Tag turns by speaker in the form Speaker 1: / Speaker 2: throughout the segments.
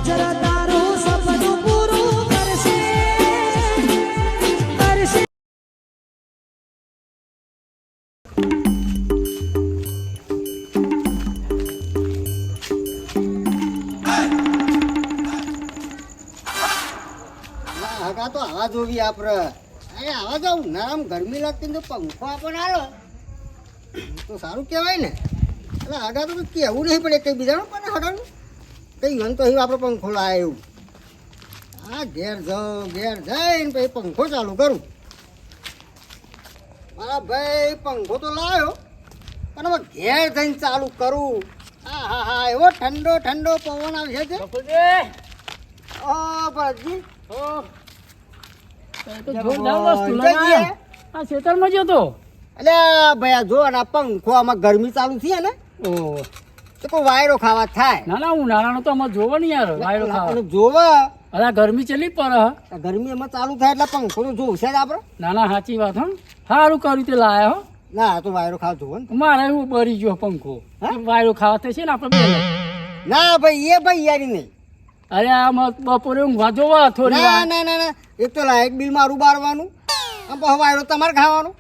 Speaker 1: ગુજરા તારું સપનું પૂરું કરશે કરશે.
Speaker 2: હગા તો આવા જોવી આપણે અરે આવા જાવ નરમ ગરમી લાગતી ને તો પંખો આપણને આલો તો સારું કહેવાય ને. એટલે હગા તો કહેવું નહીં પડે કંઈ બીજાનું પણ હગાનું કંઈ મન તો અહીં આપણે પંખો લાવે એવું. હા ઘેર જઈને પછી પંખો ચાલુ કરું. મારા ભાઈ પંખો તો લાવ્યો પણ હવે ઘેર જઈને ચાલુ કરું. હા હા હા એવો ઠંડો ઠંડો પવન આવશે છે. ઓ ભરતજી
Speaker 3: ખેતરમાં જતો
Speaker 2: અલ્યા ભાઈ આ જો ને આ પંખો આમાં ગરમી ચાલુ થઈ ને તો કોઈ વાયરો ખાવા થાય.
Speaker 3: ના ના ઉનાળાનો તો અમારે જોવો ને યાર વાયરો ખાવા
Speaker 2: જોવા
Speaker 3: અરે ગરમી ચલી પર
Speaker 2: ગરમી એમાં ચાલુ થાય એટલે પંખો તો જોવશે જ આપણે.
Speaker 3: ના ના સાચી વાત હો સારું કર્યું તે લાયા હો.
Speaker 2: ના તો વાયરો ખાવા જોવો ને
Speaker 3: મારે એવું બરી ગયો પંખો વાયરો ખાવા થશે ને આપણે બે
Speaker 2: ના ભાઈ એ ભાઈ યારી નહીં.
Speaker 3: અરે આ બપોરે ઊંઘવા જોવા થોડી
Speaker 2: ના ના ના ના એક તો લાઇટ બિલ મારું બારવાનું આમ પછી વાયરો તમારે ખાવાનું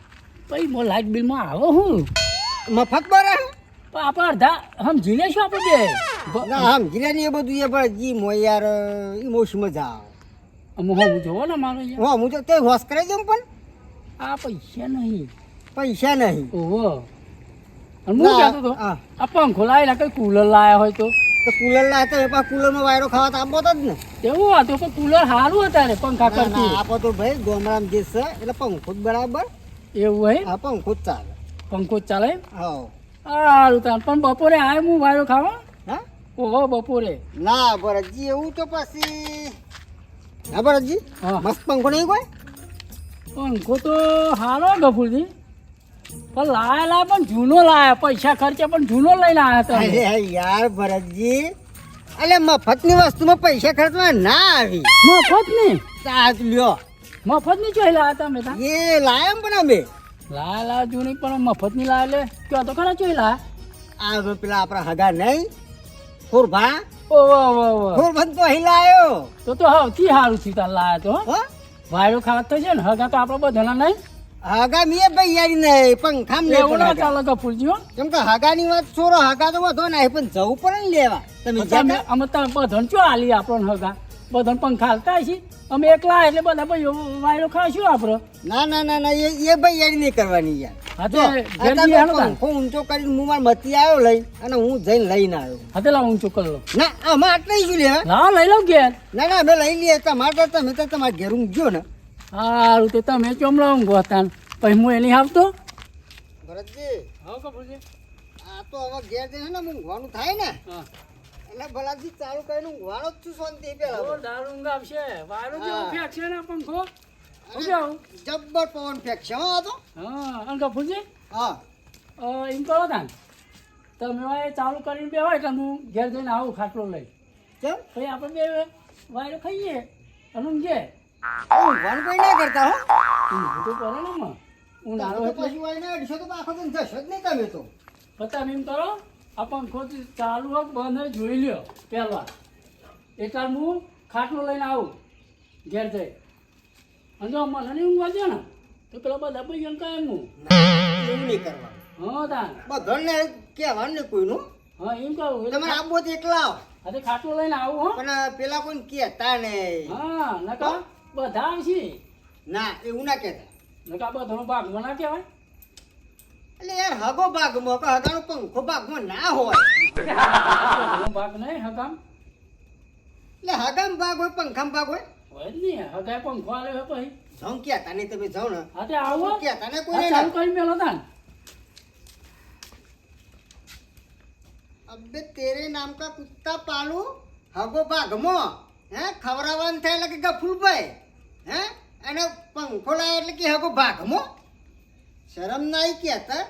Speaker 3: પછી મો લાઇટ બિલમાં આવો હું
Speaker 2: મફત બરે
Speaker 3: પણ આપણે અડધા સમજી લેશું આપણે બે
Speaker 2: ના સમજી લે ને એ બધું એ પણ જી મો યાર ઇમોશન મજા આવે.
Speaker 3: હું જોવો ને મારો યાર
Speaker 2: હા હું તો તે હોશ કરાવી દઉં પણ
Speaker 3: આ પૈસા નહીં
Speaker 2: પૈસા નહીં.
Speaker 3: ઓહો અને હું કહેતો હતો
Speaker 2: હા
Speaker 3: આ પંખો લાવેલા કઈ કુલર લાયા હોય તો
Speaker 2: કુલર લાવતા એ પાછા કુલરમાં વાયરો ખાવા તો આપો જ ને.
Speaker 3: એવું હતું પણ કુલર સારું હતા પંખા
Speaker 2: ના, ના,
Speaker 3: કરતી
Speaker 2: આપો તો ભાઈ ગામડામાં જે છે એટલે પંખો જ બરાબર.
Speaker 3: એવું હોય
Speaker 2: હા પંખો જ ચાલે.
Speaker 3: પંખો જ ચાલે
Speaker 2: હા
Speaker 3: સારું તાર પણ બપોરે આવે હું વાયરો ખાવા
Speaker 2: હા
Speaker 3: ઓહો બપોરે
Speaker 2: ના ભરતજી એવું તો પછી હા ભરતજી
Speaker 3: હા
Speaker 2: મસ્ત પંખો નહીં કોઈ.
Speaker 3: પંખો તો સારો ગફુરજી પણ લાયેલા પણ જૂનો લાયા પૈસા ખર્ચે પણ જૂનો લઈને આવ્યા તમે
Speaker 2: અરે યાર ભરતજી એટલે મફતની વસ્તુમાં પૈસા ખર્ચવા ના આવી.
Speaker 3: મફત ની
Speaker 2: સાચ લ્યો
Speaker 3: મફત ની જોઈ લાયા તમે તા
Speaker 2: એ લાયમ પણ અમે
Speaker 3: લાયેલા જૂની પણ મફત ની લાયા લે ક્યાં તો ખરા જોઈ લાયા
Speaker 2: આ પેલા આપણા હગા નહીં ખોરભા
Speaker 3: ઓહો ઓહો
Speaker 2: ખોરભા તો અહીં લાયો.
Speaker 3: તો સૌથી સારું થયું તાર લાયા તો
Speaker 2: હો
Speaker 3: વાયરો ખાવા તો છે ને હગા તો આપણે બધાના નહીં
Speaker 2: હગા મેં ભાઈ યારી નહીં પંખામ નહીં
Speaker 3: એવું ના
Speaker 2: પણ હગા.
Speaker 3: ચાલે ગફુરજી હો
Speaker 2: કેમ કે હગાની વાત છોરો હગા તો વધો ના પણ જવું પડે ને લેવા. તમે
Speaker 3: તમે અમે તો બધાને ચો આલી આપણને હગા બધાને પંખા હાલતા છીએ અમે એકલા એટલે બધા ભાઈઓ વાયરો ખાશું આપણો
Speaker 2: ના ના ના ના એ ભાઈ યારી નહીં કરવાની યાર.
Speaker 3: હાથે
Speaker 2: જો,
Speaker 3: ઘેર
Speaker 2: આ
Speaker 3: જઈએ
Speaker 2: તમે
Speaker 3: હેડો તાન.
Speaker 2: પંખો ઊંચો કરીને હું મારા મતી આવ્યો લઈ અને હું જઈને લઈને આવ્યો.
Speaker 3: હાથે લાવ ઊંચો કરી લો
Speaker 2: ના અમે આટલે શું લેવા.
Speaker 3: લાવ લઈ લઉં ઘેર
Speaker 2: ના ના અમે લઈ લઈએ તમારે તો તમે તો તમારા ઘેર ઊંઘજો ને.
Speaker 3: સારું તે તમે ચોમલા ઊંઘો હતા પછી હું એની આવતો
Speaker 2: ભરતજી
Speaker 3: હા કપૂરજી
Speaker 2: આ તો હવે ઘેર જઈને ને ઊંઘવાનું થાય ને
Speaker 3: હા
Speaker 2: એટલે ભલાથી ચાલુ કરીને ઊંઘવાનો જ છું શાંતિ પેલા.
Speaker 3: દારૂ ઊંઘ આવશે વાયરો જેવો
Speaker 2: હા.
Speaker 3: ફેંકશે ને પંખો
Speaker 2: અરે,
Speaker 3: શું આવું
Speaker 2: જબ્બર પવન ફેંકશે હો આ તો.
Speaker 3: હા અને કપૂરજી
Speaker 2: હા
Speaker 3: એમ કરો તાન તમે હવે ચાલુ કરીને બે હોય એટલે હું ઘેર જઈને આવું ખાટલો લઈ
Speaker 2: કેમ
Speaker 3: પછી આપણે બે વાયરો ખાઈએ અને ઊંઘીએ
Speaker 2: ઊંઘવાનું કોઈ ના કરતા હો.
Speaker 3: ઊંઘ તો કરે ને માં ઉનાળો
Speaker 2: તારું તો
Speaker 3: એટલે
Speaker 2: પછી હોય ને અડશો તો આખો દિન જશો જ નહીં તમે તો.
Speaker 3: તમે એમ કરો આ પંખો ચાલુ હોય બંધ હોય જોઈ લ્યો પહેલા એટલે હું ખાટલો લઈને આવું ઘેર જઈ અને જો મને નહીં ઊંઘવા દે ને તો પેલા બધા ભાઈ એમ કહે હું
Speaker 2: એવું નહીં કરવાનું.
Speaker 3: હા તાન
Speaker 2: બધાને કહેવાનું નહીં કોઈનું.
Speaker 3: હા એમ કહું
Speaker 2: તમારે આવો તો એકલા આવો.
Speaker 3: અરે ખાટલો લઈને આવું હો
Speaker 2: પણ પેલા કોઈને કહેતા નહીં.
Speaker 3: હા નકા બધા આવશે
Speaker 2: ના એવું ના કહેતા.
Speaker 3: નકા બધાનો ભાગમાં ના કહેવાય
Speaker 2: એટલે યાર હગો ભાગમાં કે હગાનો પંખો ભાગમાં ના હોય.
Speaker 3: બધાનો ભાગ નહીં હગામ
Speaker 2: એટલે હગામ ભાગ હોય પંખામ ભાગ હોય.
Speaker 3: હોય જ નહીં હગાય પંખો આલે હોય પછી
Speaker 2: જાઉં કહેતા નહીં તમે જાઓ ને.
Speaker 3: હા તે આવો
Speaker 2: કહેતા ને
Speaker 3: હા,
Speaker 2: કોઈ
Speaker 3: ચાલુ કરીને મેલો તાન
Speaker 2: અબે તેરે નામ કા કુત્તા પાલુ હગો ભાગમાં હે ખવડાવવાનું થાય એટલે કે ગફુલભાઈ હે અને પંખો લાય એટલે કે હગો ભાગમાં શરમ નહીં કહેતા.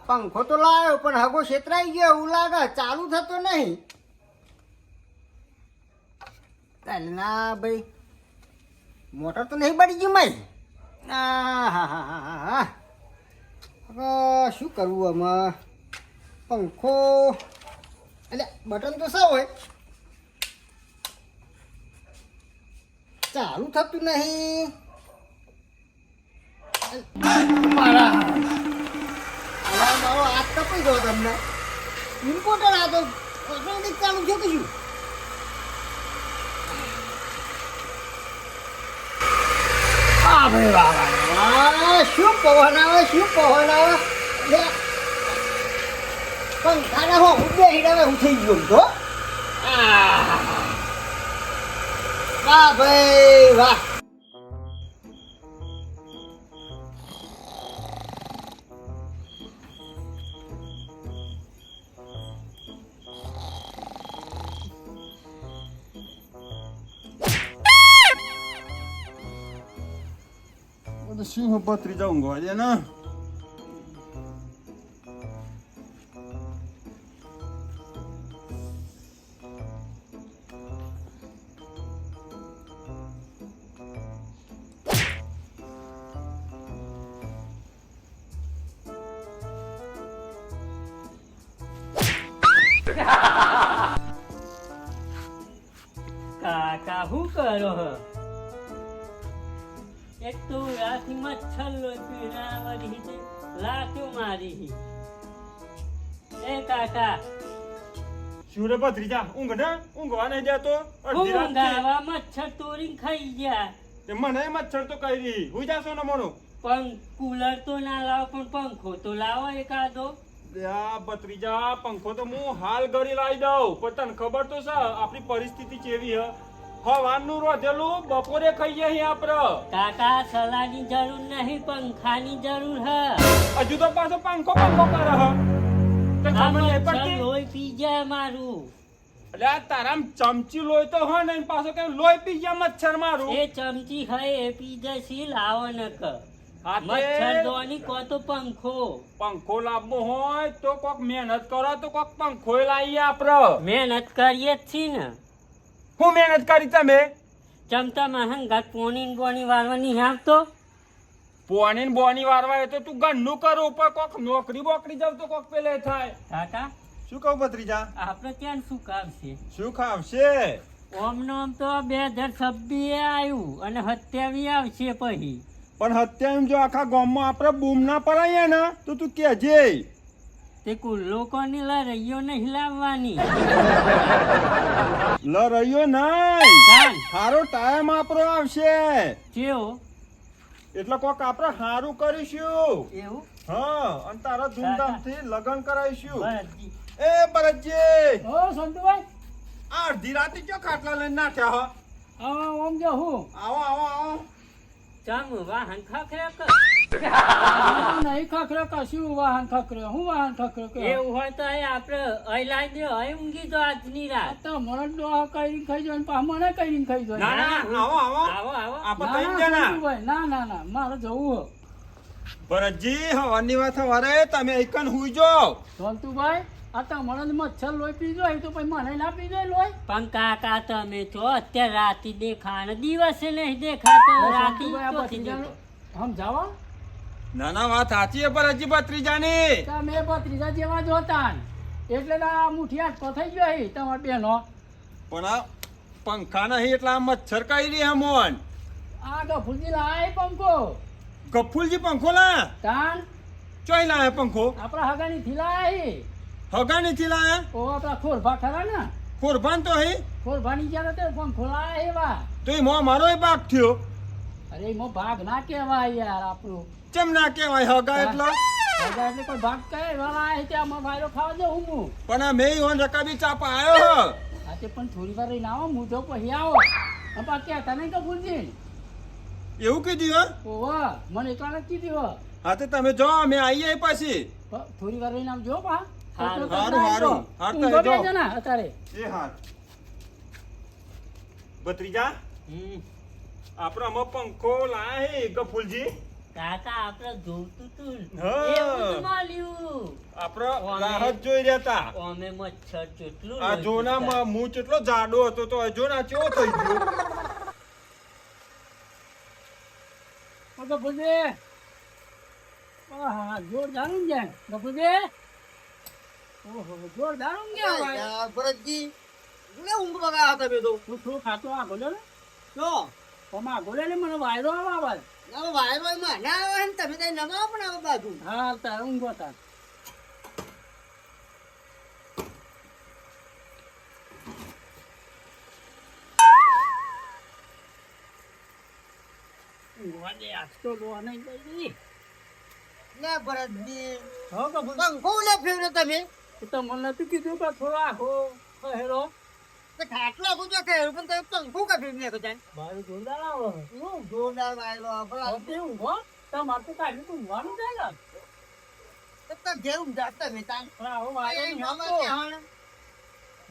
Speaker 2: પંખો તો લાવ્યો પણ હગો છેતરાઈ ગયો એવું લાગે, ચાલુ થતો નહીં. ચાલ ના ભાઈ, મોટર તો નહીં પડી ગયું મારી. હા હવે શું કરવું આમાં? પંખો એટલે બટન તો શું હોય, ચાલુ થતું નહીં. મારા મારો હાથ કપાઈ ગયો તમને. ઇમ્પોર્ટર આ તો ઓટોમેટિક ચાલુ છે કે શું? વાહ ભાઈ વાહ વાહ, શું પવન આવે, શું પવન આવે. લે પંખાના હો હું બે હિડાવે હું થઈ ગયો તો. વાહ ભાઈ વાહ.
Speaker 4: તો શું પથરી જાઉં ગોળે ને
Speaker 5: કાકા શું કરો હો? એક તો રાતથી મચ્છર લોપી રાવરી છે, લાખ્યો મારી. એ કાકા
Speaker 4: શું રે ભત્રીજા, ઊંઘ ને ઊંઘવા નહીં દેતો. અડધી રાત થઈ.
Speaker 5: ઊંઘાવા મચ્છર તોડીને ખાઈ ગયા.
Speaker 4: તે મને મચ્છર તો કહી રહી હુઈ જાશો ને મોનો.
Speaker 5: પણ કુલર તો ના લાવો, પણ પંખો તો લાવો એકાદો.
Speaker 4: આ ભત્રીજા પંખો તો હું હાલ ઘડી લાવી દઉં, પણ તને ખબર તો છે આપણી પરિસ્થિતિ કેવી હ. હવાનું રોધેલું બપોરે ખાઈએ અહીં આપણે.
Speaker 5: કાકા સલાહની જરૂર નહીં, પંખાની જરૂર હ.
Speaker 4: હજુ તો પાછો પંખો કરે હ. તને
Speaker 5: આ
Speaker 4: ખબર નહીં
Speaker 5: મચ્છર
Speaker 4: પડતી?
Speaker 5: લોહી પી જાય મારું.
Speaker 4: એટલે આ તારામ ચમચી લોહી તો હોય ને પાછો કે લોહી પી ગયા મચ્છર મારું.
Speaker 5: એ ચમચી હોય એ પી જશે, લાવો નક.
Speaker 4: હા તે
Speaker 5: મચ્છર દોની કો તો પંખો.
Speaker 4: પંખો લાવવો હોય તો કોક મહેનત કરો તો કોક પંખો લાવીએ આપણે.
Speaker 5: મહેનત કરીએ જ છીએ ને.
Speaker 4: હું મહેનત કરી તમે?
Speaker 5: ચમતા મહંગાત પોણી બોની વાળવાની આપતો.
Speaker 4: પોણી ને બોની વારવા એ તો તું ગન્નું કરું ઉપર કોક નોકરી બોકરી જાવ તો કોક પેલે થાય.
Speaker 5: કાકા
Speaker 4: શું કહું ભત્રીજા?
Speaker 5: આપણે ત્યાં શું કામ છે?
Speaker 4: શું ખાવશે?
Speaker 5: ઓમ નો આમ તો 2026 આવ્યું અને 27 આવશે પછી.
Speaker 4: પણ હત્યા જો આખા ગામમાં આપણે બૂમ ના પડાઈએ ને તો તું કહેજે.
Speaker 5: તે કુલ લોકોની લડાઈઓ નહીં લાવવાની.
Speaker 4: લડ્યો નહીં,
Speaker 5: ચાલ
Speaker 4: સારો ટાઈમ આપણો આવશે
Speaker 5: કેવો
Speaker 4: એટલે કોક આપણે સારું કરીશું.
Speaker 5: એવું
Speaker 4: હા, અને તારા ધૂમધામથી લગ્ન કરાવીશું.
Speaker 5: બરાજી.
Speaker 4: એ ભરતજી,
Speaker 3: ઓ સંતુભાઈ,
Speaker 4: આ અડધી રાતે ક્યાં ખાટલા લઈને નાખ્યા હ?
Speaker 3: ઓમ જો હું
Speaker 4: આવો આવો આવો.
Speaker 5: ચમ વાહન ખખરે કર.
Speaker 3: નહીં ખખરે કશું વાહન ખખરે, હું વાહન ખખરે કે
Speaker 5: એવું હોય તો એ આપણે અહીં લાવી દો, અહીં ઊંઘી દો આજની રાત.
Speaker 3: તો મને ડોહા કરીને ખાઈ જાય ને પાછા મને કરીને ખાઈ જાય.
Speaker 4: ના ના, આવો આવો.
Speaker 5: આવો આવો.
Speaker 4: આપણે
Speaker 3: ના,
Speaker 4: ત્રણ
Speaker 3: ના,
Speaker 4: જણા.
Speaker 3: સંતુભાઈ, ના મારે જવું
Speaker 4: ભરતજી, હવાની વાત સવારે તમે એકન હુઈ જાઓ.
Speaker 3: સંતુભાઈ. આ તો મને મચ્છર લોહી પી જાય તો પછી મને ના પી જાય લોહી.
Speaker 5: પણ કાકા તમે તો અત્યારે રાતી દેખાણ, દિવસે નહીં દેખાતો, રાતી
Speaker 3: સંતુભાઈ, આ
Speaker 5: ચોથી
Speaker 3: ભત્રીજાનું
Speaker 5: દેખો.
Speaker 3: સમજાવો
Speaker 4: ના ના, વાત સાચી છે ભરતજી ભત્રીજાની.
Speaker 3: કે મેં ભત્રીજા જેવા જ હતા ને. એટલે તો આ મુઠી આટકો થઈ ગયો અહીં તમારા બેનો.
Speaker 4: પણ આ પંખા નહીં એટલે આ મચ્છર કઈ રહી મોન.
Speaker 3: આ ગફુરજી લાય પંખો
Speaker 4: ગફુલજી પંખો લા
Speaker 3: તાન
Speaker 4: ચોઈ લાયા પંખો?
Speaker 3: આપણા હગાની થી લાય.
Speaker 4: હગાની થી લાયા?
Speaker 3: ઓ આપણા ખોરભા ખરા ને,
Speaker 4: કોરબાન તો હે
Speaker 3: ખોરભાની જ્યારે તે પંખો લાય એવા.
Speaker 4: તો એ મારો ભાગ થયો.
Speaker 3: અરે એમાં ભાગ ના કહેવાય યાર આપણું.
Speaker 4: કેમ ના કહેવાય હગા એટલે?
Speaker 3: હગા એટલે કોઈ ભાગ કહે વાળા ત્યાં વાયરો ખાવા દઉં હું.
Speaker 4: પણ આ મેં ઓન રકાબી ચાપા આવ્યો.
Speaker 3: હા તે પણ થોડી વાર રહીને આવો, હું તો પછી આવો. પપ્પા કહેતા નહીં કબૂલજી.
Speaker 4: એવું કીધું હે?
Speaker 3: ઓવા મને એકલા નથી કીધું હો.
Speaker 4: હા તો તમે જો અમે આવીએ પછી.
Speaker 3: થોડી વાર રહીને આવજો પા.
Speaker 5: હારું,
Speaker 4: હારું.
Speaker 3: ઊંઘો બેસજો ને અત્યારે.
Speaker 4: એ હા ભત્રીજા,
Speaker 5: હમ.
Speaker 4: આપણે આમાં પંખો લાયા હે ગફુલજી.
Speaker 5: કાકા આપણે જોવતું તું ને,
Speaker 4: હા.
Speaker 5: એવું જ મળ્યું.
Speaker 4: આપણે રાહ જ જોઈ રહ્યા હતા.
Speaker 5: અમે મચ્છર કેટલું
Speaker 4: આ જોનામાં હું કેટલો જાડો હતો તો જો ના કેવો થઈ ગયો.
Speaker 3: ગપુજી આહા જોરદાર ઊંઘ્યા ગપુજી ઓહો જોરદાર ઊંઘ્યા ભાઈ
Speaker 2: આ ભરતજી લે ઊંઘ બગા હતા બે તો
Speaker 3: હું થોડું ખાતો આ ગોલ્યો ને
Speaker 2: જો
Speaker 3: તમા ગોલ્યો ને મને વાયરો આવે
Speaker 2: હવે વાયરો માં ના આવે ને તમે કઈ નમાવો પણ આવે બાજુ
Speaker 3: હા તાર ઊંઘો તાર ઊંઘવા દે આજ તો જોવા નહીં ગઈ
Speaker 2: લે ભરતજી
Speaker 3: હા ગપુજી
Speaker 2: પંખો લે ફેવરે તમે
Speaker 3: તો મને નતું કીધું કે થોડો આખો હેરો
Speaker 2: તો ખાટલો આખું જો ખેર પણ તમે પંખો કાઢી નાખો જાય
Speaker 3: મારું જોરદાર આવે
Speaker 2: હું જોરદાર વાયરો આપણા
Speaker 3: હવે ઊંઘો તમારે તો કાઢી તો ઊંઘવાનું જાય ને
Speaker 2: તો ઘેર ઊંઘા તમે તાન
Speaker 3: પણ આવો વાયરો નહીં આવતો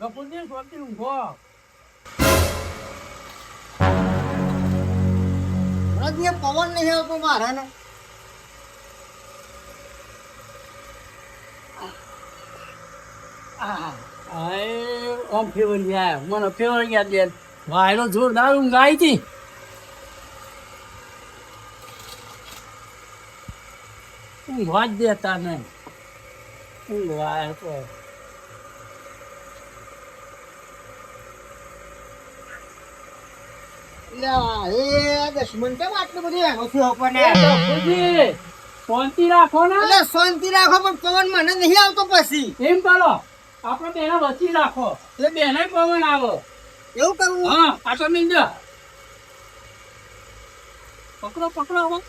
Speaker 3: ગપુજી સ્વાતી ઊંઘો
Speaker 2: ભરતજી પવન નહીં આવતો મારા ને
Speaker 3: આમ ફેવર ગયા મને ફેવર ગયા દે વાયરો જોરદાર ઊંઘ આવી હતી ઊંઘવા જ દેતા નહીં ઊંઘવા તો
Speaker 2: એ દુશ્મન કેમ આટલું બધું એનો થયો પણ
Speaker 3: બાપુજી, શાંતિ રાખો ને
Speaker 2: એટલે શાંતિ રાખો પણ પવન મને નહીં આવતો પછી
Speaker 3: એમ કરો આપણે બેના વચ્ચે રાખો એટલે બેને પવન આવો
Speaker 2: એવું કરવું
Speaker 3: હા પાછો નહીં દો પકડો પકડો હવે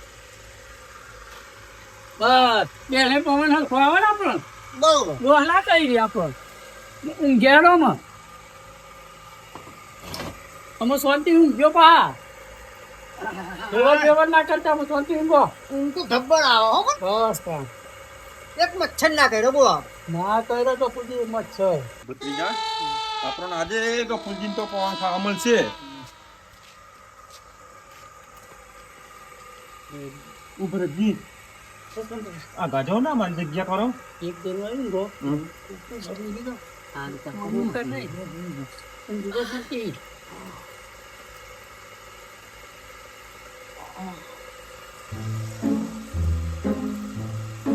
Speaker 3: બસ બેને પવન હલકો આવે ને આપણને
Speaker 2: બરોબર
Speaker 3: દોહલા કરી રહ્યા આપણને ઊંઘેડોમાં અમે શાંતિ ઊંઘ્યો પા ફેવર ના કરતા અમે શાંતિ ઊંઘો
Speaker 2: ઊંઘ તો ધબ્બર આવે હો પણ.
Speaker 3: બસ તા
Speaker 2: એક મચ્છર ના કર્યો બોલો
Speaker 3: ના કર્યો તો પૂછી મચ્છર
Speaker 4: ભત્રીજા આપણને આજે ગફુરજીને તો પવન ખાવા મળશે. ઉભરજી આ ગાજો ના મારી જગ્યા કરો.
Speaker 3: એક દિન ઊંઘો આ રીતે ઊંઘ નહીં ઊંઘો શાંતિ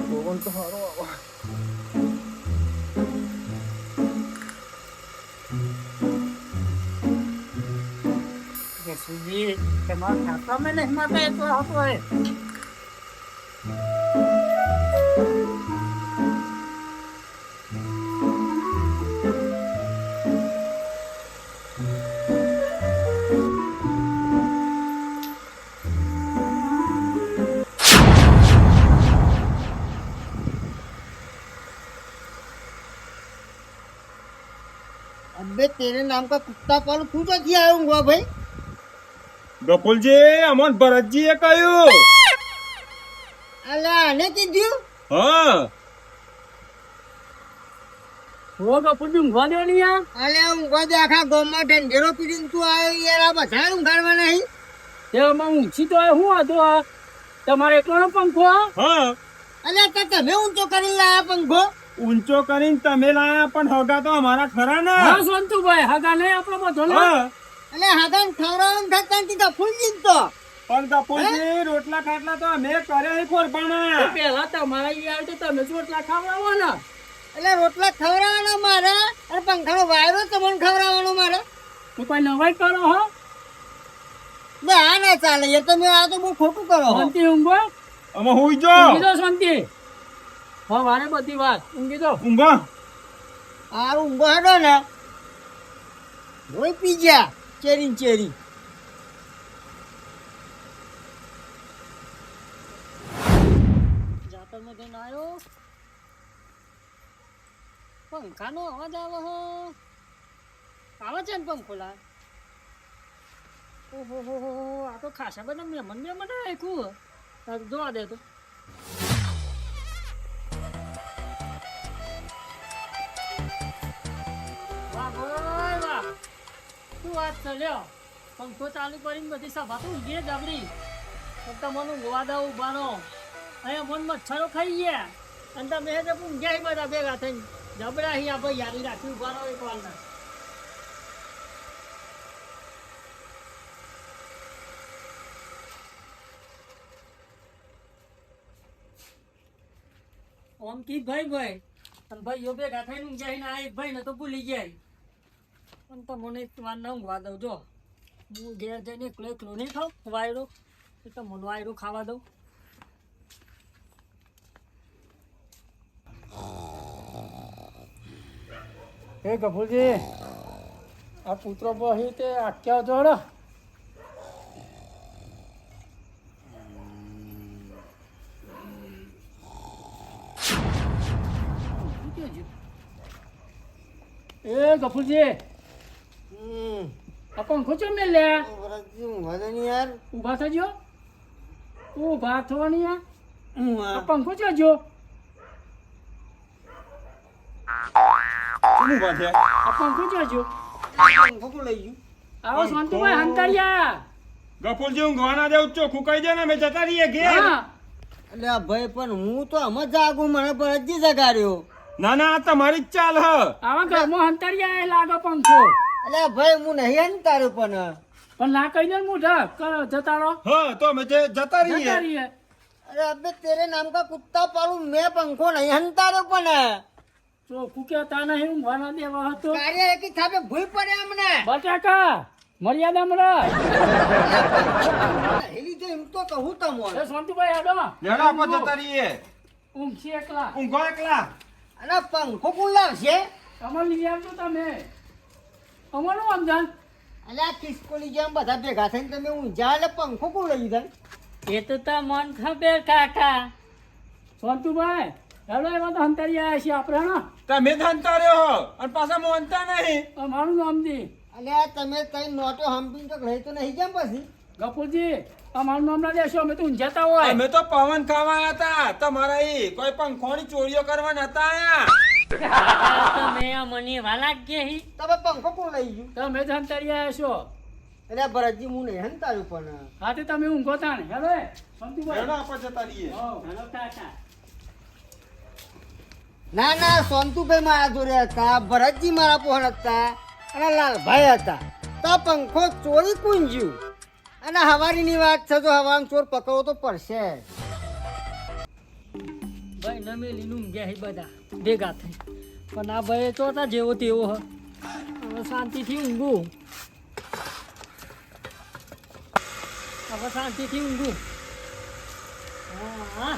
Speaker 4: પવન તો સારો આવે.
Speaker 3: જસુજી તમારા ખાતામાં નહીં માતા એ તો હતો એ
Speaker 2: अबे तेरे नाम का कुत्ता पाल तू तो किया आऊंगा भाई
Speaker 4: ગફુરજી અમન ભરતજીએ કહ્યું.
Speaker 2: अल्लाह आने की दियो
Speaker 4: હા
Speaker 3: હો કપૂર ઊંઘવા દે નહીં યાર
Speaker 2: अल्लाह ऊंगा दे आखा गांव में ढंढेरो पीड़ीन तू आयो यार आ बधा ऊंघाड़वा नहीं
Speaker 3: તેમાં ઊંઘી તો શું હતો આ? તમારે એકલો પંખો
Speaker 4: હા
Speaker 2: अल्लाह तो तमे ऊंचो करी लाया पंखो
Speaker 4: ઊંચો કરીને તમે લાયા પણ હગા તો અમારા ખરા ને.
Speaker 3: હા સંતુભાઈ હગા નહીં આપણો બધો ને
Speaker 4: હા
Speaker 2: अल्लाह हाथन खवरावन थकन की तो फूल जीतो
Speaker 4: પણ ગફુરજી રોટલા ખાટલા તો અમે કર્યા ખોરપાણા.
Speaker 3: પેલા તમારા ઈ આવે તો તમે ચોટલા ખાવડાવો ને
Speaker 2: अल्लाह रोटला खवरावाना मारा और पंखानो वायरो तमन खवरावानो मारा
Speaker 3: તો કોઈ નવાઈ કરો હો
Speaker 2: बे आ ना चाले ये तो मैं आ तो बहुत खोटू करो हो
Speaker 3: શાંતિ ઊંઘો
Speaker 4: અમે હુઈ જો
Speaker 3: ઊંઘી દો શાંતિ હા વારે બધી વાત ઊંઘી દો
Speaker 4: ઊંઘો.
Speaker 2: आ ऊंघो हडो ना रोई पी गया चेरी चेरी
Speaker 3: જાતર માં આવ્યો પંખાનો અવાજ આવે હો આવે છે ને પંખો લા ઓહો હો હો આ તો ખાસા બધા મહેમાન રાખ્યું જોવા દે તો વાહ ભાઈ વાહ શું વાત છે લ્યો પંખો ચાલુ કરીને બધી સભા તો ઊંઘી જબરી
Speaker 5: તમને ઊંઘવા દઉં ઉભા રહો. અહીંયા મન મચ્છરો ખાઈ ગયા અને તમે એને ઊંઘ્યા બધા ભેગા થઈને જબરા અહીંયા ભાઈ યારી રાખી ઉભા રહો એક વારના. ઓમ કી ભાઈ અને ભાઈઓ ભેગા થઈને ઊંઘ્યા ને આ એક ભાઈ ને તો ભૂલી જાય પણ તમને એક વાર ના ઊંઘવા દઉં. જો હું ઘેર જઈને એકલો નહીં ખાઉં વાયરો એટલે મને વાયરો ખાવા દઉં.
Speaker 3: એ ગફુરજી આ પુત્રો બહી તે આટક્યા જોડો. એ ગફુરજી આ પંખો ચો મેં લે
Speaker 2: વરજી ઊંઘવા દે ને યાર.
Speaker 3: ઊભા થજો. ઊભા થવાની આ
Speaker 2: ઊંઘવા.
Speaker 3: પંખો ચો જો.
Speaker 4: શું ઊભા થયા?
Speaker 3: આ પંખો ચો જો.
Speaker 2: પંખો કોણ લઈ ગયું?
Speaker 3: આવો શાંતુભાઈ હંતારિયા.
Speaker 4: ગફુરજી ઊંઘવા ના દેવું ચોખ્ખું કહી દે ને અમે જતા રહીએ ઘેર.
Speaker 3: હા
Speaker 2: એટલે આ ભાઈ પણ હું તો આમ જ જાગું, મને ભરતજી જગાડ્યો.
Speaker 4: ના ના આ તમારી જ ચાલ હ.
Speaker 3: આવા ઘરમાં હંતારિયા એ લાગો પંખો.
Speaker 2: એટલે આ ભાઈ હું નહીં તારું પણ.
Speaker 3: પણ ના કહી દે ને મોઢા જતા રહો.
Speaker 4: હા તો અમે જતા
Speaker 3: જતા
Speaker 4: રહીએ.
Speaker 3: રહીએ.
Speaker 2: અરે અબે તેરે નામ કા કુત્તા પાલું, મેં પંખો નહીં હંતાર્યો પણ.
Speaker 3: ચોખ્ખું કહેતા નહીં ઊંઘવા ના દેવા હતો.
Speaker 2: કાર્ય એકી થાપે ભૂલ પડે અમને.
Speaker 3: બટાકા મર્યાદામાં રાખ.
Speaker 2: નહીં લીધે એમ તો કહું તમોને.
Speaker 3: એ શાંતુભાઈ હેડો.
Speaker 4: લેડો આપણે જતા રહીએ.
Speaker 3: ઊંઘશી એકલા.
Speaker 4: ઊંઘો એકલા.
Speaker 2: અને પંખો કોણ લાવશે?
Speaker 3: અમાર લઈ આવજો તમે. અમારું સમજાન.
Speaker 2: એટલે આ ખિસકોલી જેમ બધા ભેગા થઈને તમે ઊંઝા, એટલે પંખો કોણ લઈ જાય?
Speaker 5: એ તો મન ખબર કાકા.
Speaker 3: શાંતુભાઈ હેડો એમાં તો હંતારિયા છે આપણે હા.
Speaker 4: તમે જ હંતાર્યો હો અને પાછા મોનતા નહીં.
Speaker 3: અમારું નામ દી
Speaker 2: એટલે આ તમે કઈ નોટો હંપીને તો લઈ તો નહીં જેમ પછી.
Speaker 3: ગફુરજી અમારું નામ ના દેશો અમે તો ઊંઝાતા હોય.
Speaker 4: અમે તો પવન ખાવા હતા તમારા ઈ કોઈ પંખોની ચોરીઓ કરવા નતા આયા.
Speaker 5: તમે મને વાલા ગયા
Speaker 2: તમે પંખો કોણ લઈ ગયું?
Speaker 3: તમે જ હંતારિયા છો.
Speaker 2: એટલે ભરતજી હું નહીં હંતાર્યું પણ.
Speaker 3: હા તે તમે ઊંઘો તાણે હેડો એ શાંતુભાઈ.
Speaker 4: લેડો આપણે જતા રહીએ.
Speaker 3: હા.
Speaker 5: હાલો કાકા.
Speaker 2: ના ના, સોનતુભાઈ મારા જોડે હતા, ભરતજી મારા પોહણ હતા અને લાલભાઈ હતા. તો પંખો ચોરી કુંજ્યું. અને હવારીની વાત છે, જો હવાનો ચોર પકડવો તો પડશે.
Speaker 5: ભાઈ નમેલી ઊંઘ્યા બધા ભેગા થઈ પણ આ ભાઈ ચોથા જેવો તેવો હ. હવે શાંતિથી ઊંઘું. હવે શાંતિથી ઊંઘું. હા